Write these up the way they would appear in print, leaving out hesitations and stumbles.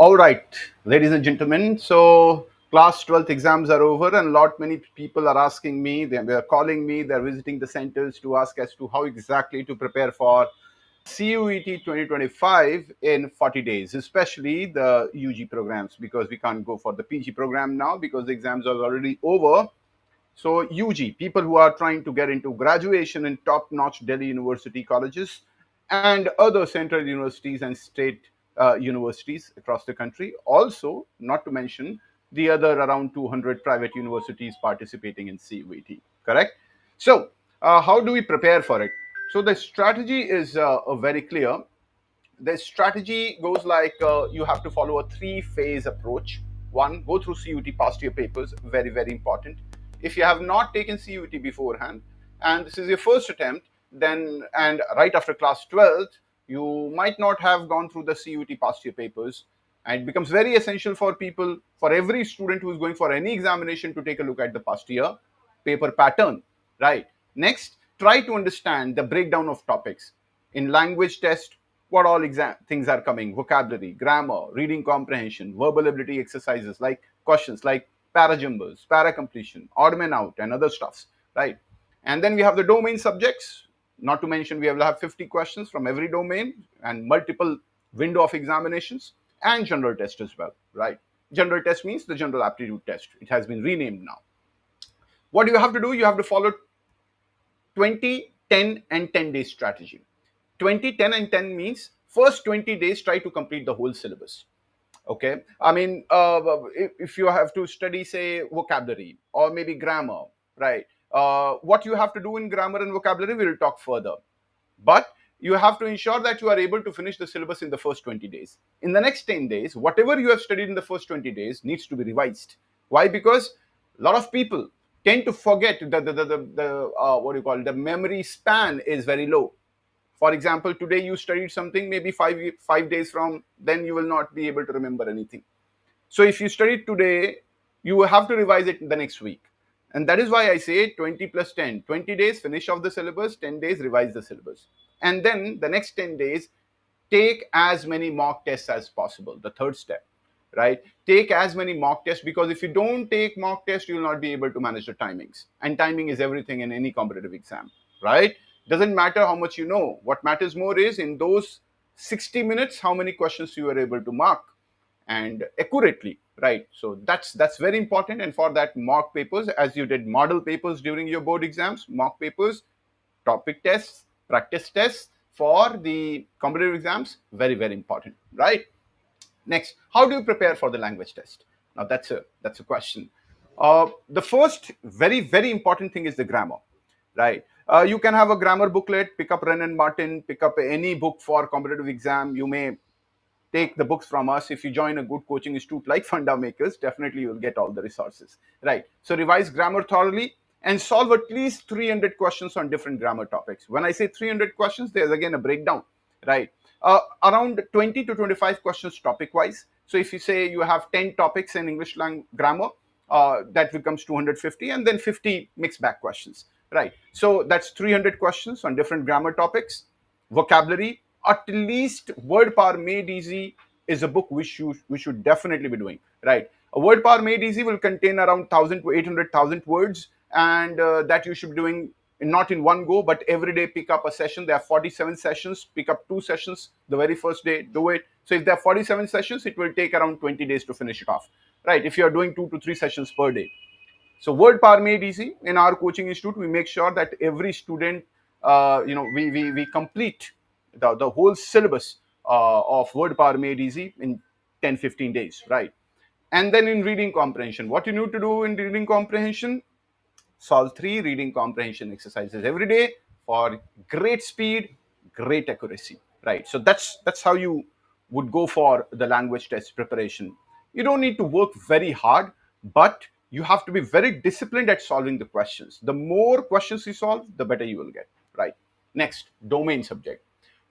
All right, ladies and gentlemen. So class 12th exams are over, and many people are asking me, they're calling me, they're visiting the centers to ask as to how exactly to prepare for CUET 2025 in 40 days, especially the UG programs, because we can't go for the PG program now because the exams are already over. So UG, people who are trying to get into graduation in top-notch Delhi university colleges and other central universities and state universities across the country. Also, not to mention the other around 200 private universities participating in CUET, correct? So, how do we prepare for it? So the strategy is very clear. The strategy goes like you have to follow a three-phase approach. One, go through CUT past year papers, very, very important. If you have not taken CUT beforehand, and this is your first attempt, then, and right after class 12th, you might not have gone through the CUT past year papers. And it becomes very essential for people, for every student who is going for any examination, to take a look at the past year paper pattern, right? Next, try to understand the breakdown of topics. In language test, what all things are coming: vocabulary, grammar, reading comprehension, verbal ability exercises like questions like para jumbos, para completion, odd man out, and other stuffs, right? And then we have the domain subjects. Not to mention, we will have 50 questions from every domain and multiple window of examinations, and general test as well, right? General test means the general aptitude test. It has been renamed now. What do you have to do? You have to follow 20, 10, and 10 day strategy. 20, 10, and 10 means first 20 days try to complete the whole syllabus. Okay, I mean, if you have to study, say, vocabulary or maybe grammar, right? What you have to do in grammar and vocabulary, we'll talk further. But you have to ensure that you are able to finish the syllabus in the first 20 days. In the next 10 days, whatever you have studied in the first 20 days needs to be revised. Why? Because a lot of people tend to forget the what do you call it? The memory span is very low. For example, today you studied something, maybe 5 days from then you will not be able to remember anything. So if you studied today, you will have to revise it the next week. And that is why I say 20 plus 10. 20 days, finish off the syllabus, 10 days, revise the syllabus. And then the next 10 days, take as many mock tests as possible. The third step, right? Take as many mock tests, because if you don't take mock tests, you will not be able to manage the timings. And timing is everything in any competitive exam, right? Doesn't matter how much you know. What matters more is in those 60 minutes, how many questions you are able to mark and accurately, right? So that's very important. And for that, mock papers, as you did model papers during your board exams, mock papers, topic tests, practice tests for the competitive exams, very, very important, right? Next, how do you prepare for the language test? Now that's a question. The first very, very important thing is the grammar, right? You can have a grammar booklet, pick up Wren and Martin, pick up any book for competitive exam. You may take the books from us. If you join a good coaching institute like FundaMakers, definitely you'll get all the resources, right? So revise grammar thoroughly and solve at least 300 questions on different grammar topics. When I say 300 questions, there's again a breakdown, right? Around 20 to 25 questions topic wise. So if you say you have 10 topics in English grammar, that becomes 250, and then 50 mixed bag questions, right? So that's 300 questions on different grammar topics. Vocabulary, at least word power made easy is a book which we should definitely be doing, right? A word power made easy will contain around 1,000 to 800,000 words, and that you should be doing not in one go, but every day pick up a session. There are 47 sessions. Pick up 2 sessions the very first day, do it. So if there are 47 sessions, it will take around 20 days to finish it off, right? If you are doing 2 to 3 sessions per day. So word power made easy. In our coaching institute, we make sure that every student, we complete the whole syllabus of word power made easy in 10-15 days, right? And then in reading comprehension, what you need to do in reading comprehension: solve 3 reading comprehension exercises every day for great speed, great accuracy, right? So that's how you would go for the language test preparation. You don't need to work very hard, but you have to be very disciplined at solving the questions. The more questions you solve, the better you will get, right? Next, domain subject.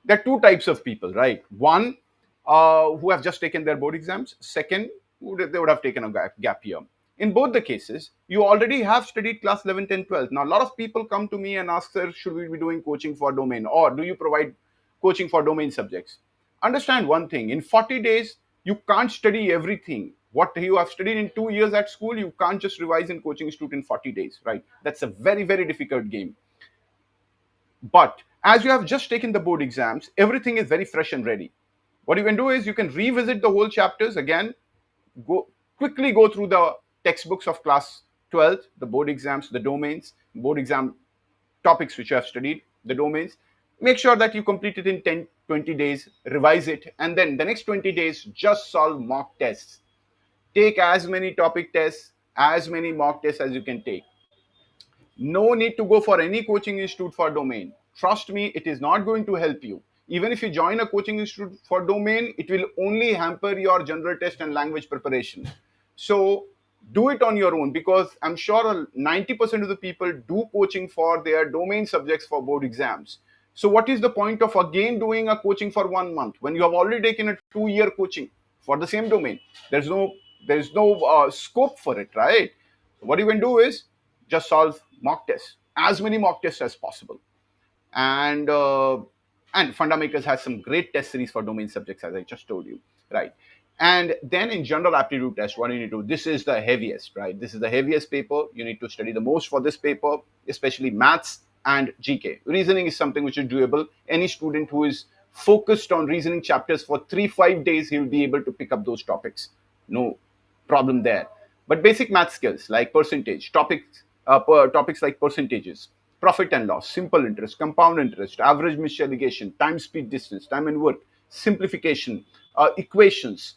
There are 2 types of people, right? One, who have just taken their board exams. Second, they would have taken a gap year. In both the cases, you already have studied class 11, 10, 12. Now, a lot of people come to me and ask, sir, should we be doing coaching for domain, or do you provide coaching for domain subjects? Understand one thing: in 40 days, You can't study everything. What you have studied in 2 years at school, you can't just revise in coaching institute in 40 days, right? That's a very, very difficult game. But as you have just taken the board exams, everything is very fresh and ready. What you can do is you can revisit the whole chapters again, go through the textbooks of class 12th, the board exams, the domains, board exam topics which you have studied, the domains. Make sure that you complete it in 10, 20 days, revise it, and then the next 20 days, just solve mock tests. Take as many topic tests, as many mock tests as you can take. No need to go for any coaching institute for domain. Trust me, it is not going to help you. Even if you join a coaching institute for domain, it will only hamper your general test and language preparation. So do it on your own, because I'm sure 90% of the people do coaching for their domain subjects for board exams. So what is the point of again doing a coaching for 1 month when you have already taken a 2 year coaching for the same domain? There's no scope for it, right? So what you can do is just solve mock tests, as many mock tests as possible. And FundaMakers has some great test series for domain subjects, as I just told you, right? And then in general aptitude test, what do you need to do? This is the heaviest, right? This is the heaviest paper. You need to study the most for this paper, especially maths and GK. Reasoning is something which is doable. Any student who is focused on reasoning chapters for 3-5 days, he will be able to pick up those topics. No problem there. But basic math skills like percentage, topics like percentages, profit and loss, simple interest, compound interest, average miscegenation, time, speed, distance, time and work, simplification, equations,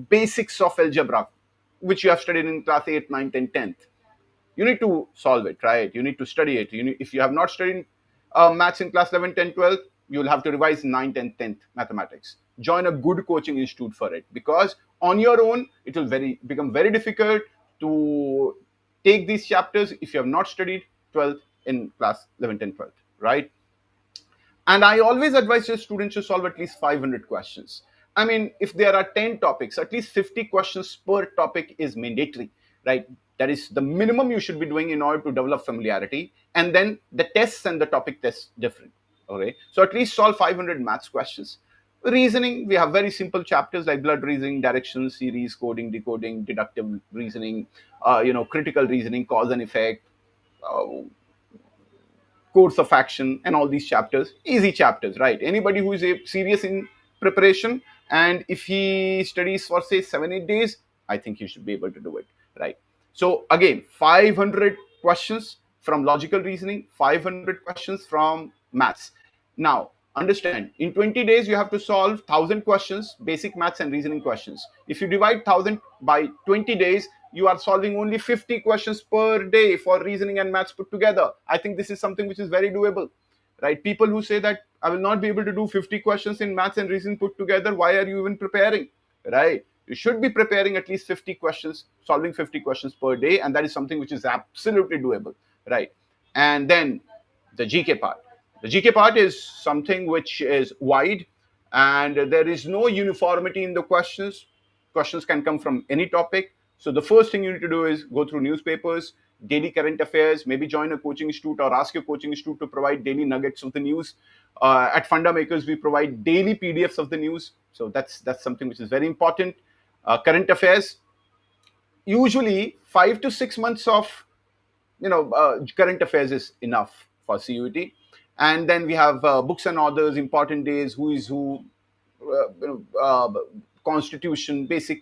basics of algebra, which you have studied in class 8, 9th, and 10th. You need to solve it, right? You need to study it. If you have not studied maths in class 11, 10, 12, you'll have to revise 9th and 10th mathematics. Join a good coaching institute for it, because on your own, it will become very difficult to take these chapters if you have not studied 12th in class 11, 10, 12th, right? And I always advise your students to solve at least 500 questions. I mean, if there are 10 topics, at least 50 questions per topic is mandatory, right? That is the minimum you should be doing in order to develop familiarity. And then the tests and the topic tests different. Okay. So at least solve 500 maths questions. Reasoning, we have very simple chapters like blood reasoning, directions, series, coding, decoding, deductive reasoning, critical reasoning, cause and effect, uh, course of action, and all these chapters, easy chapters, right? Anybody who is serious in preparation, and if he studies for say 7-8 days, I think he should be able to do it, right? So again, 500 questions from logical reasoning, 500 questions from maths. Now understand, in 20 days you have to solve 1,000 questions, basic maths and reasoning questions. If you divide 1,000 by 20 days, you are solving only 50 questions per day for reasoning and maths put together. I think this is something which is very doable, right? People who say that I will not be able to do 50 questions in maths and reasoning put together, why are you even preparing, right? You should be preparing at least 50 questions, solving 50 questions per day, and that is something which is absolutely doable, right? And then the GK part. The GK part is something which is wide, and there is no uniformity in the questions. Questions can come from any topic. So the first thing you need to do is go through newspapers, daily current affairs, maybe join a coaching institute or ask your coaching institute to provide daily nuggets of the news. At FundaMakers, we provide daily PDFs of the news. So that's something which is very important. Current affairs, usually 5 to 6 months of current affairs is enough for CUET. And then we have books and authors, important days, who is who, constitution, basic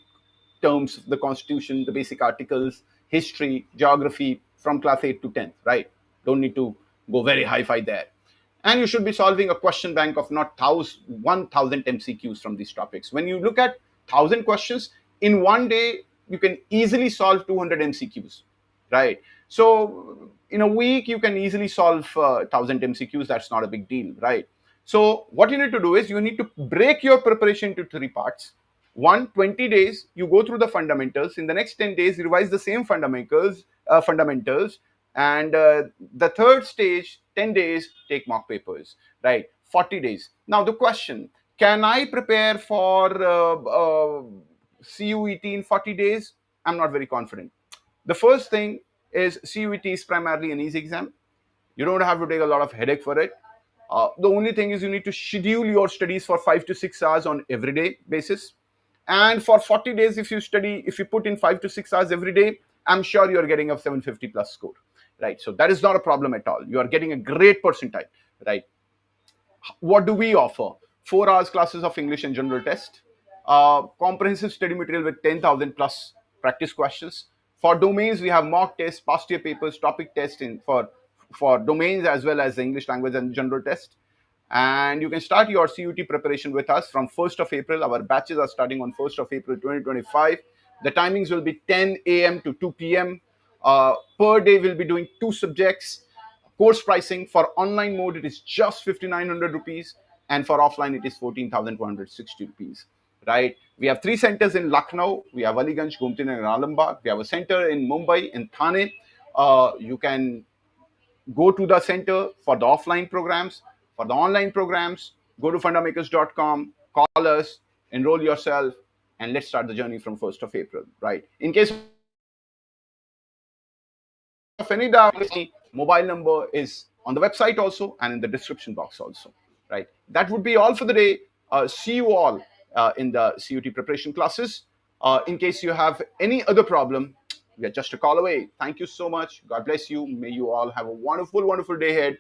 terms of the constitution, the basic articles, history, geography from class 8 to 10th, right? Don't need to go very hi-fi there. And you should be solving a question bank of not 1,000 MCQs from these topics. When you look at 1,000 questions in one day, you can easily solve 200 MCQs, right? So in a week, you can easily solve 1,000 MCQs. That's not a big deal, right? So what you need to do is you need to break your preparation into 3 parts. 20 days, you go through the fundamentals. In the next 10 days, you revise the same fundamentals. And the third stage, 10 days, take mock papers, right? 40 days. Now the question, can I prepare for CUET in 40 days? I'm not very confident. The first thing is CUET is primarily an easy exam. You don't have to take a lot of headache for it. The only thing is you need to schedule your studies for 5 to 6 hours on everyday basis. And for 40 days, if you study, if you put in 5 to 6 hours every day, I'm sure you're getting a 750 plus score, right? So that is not a problem at all. You are getting a great percentile, right? What do we offer? 4 hours classes of English and general test, comprehensive study material with 10,000 plus practice questions. For domains, we have mock tests, past year papers, topic testing for domains as well as the English language and general test. And you can start your CUT preparation with us from 1st of April. Our batches are starting on 1st of April 2025. The timings will be 10 a.m. to 2 p.m. Per day, we'll be doing 2 subjects. Course pricing for online mode, it is just 5,900 rupees, and for offline, it is 14,260 rupees. Right? We have 3 centers in Lucknow. We have Aliganj, Gomti, and Alambagh. We have a center in Mumbai, in Thane. You can go to the center for the offline programs. For the online programs, go to fundamakers.com, call us, enroll yourself, and let's start the journey from 1st of April. Right? In case of any doubt, mobile number is on the website also and in the description box also. Right? That would be all for the day. See you all in the CUT preparation classes. In case you have any other problem, we are just a call away. Thank you so much. God bless you. May you all have a wonderful, wonderful day ahead.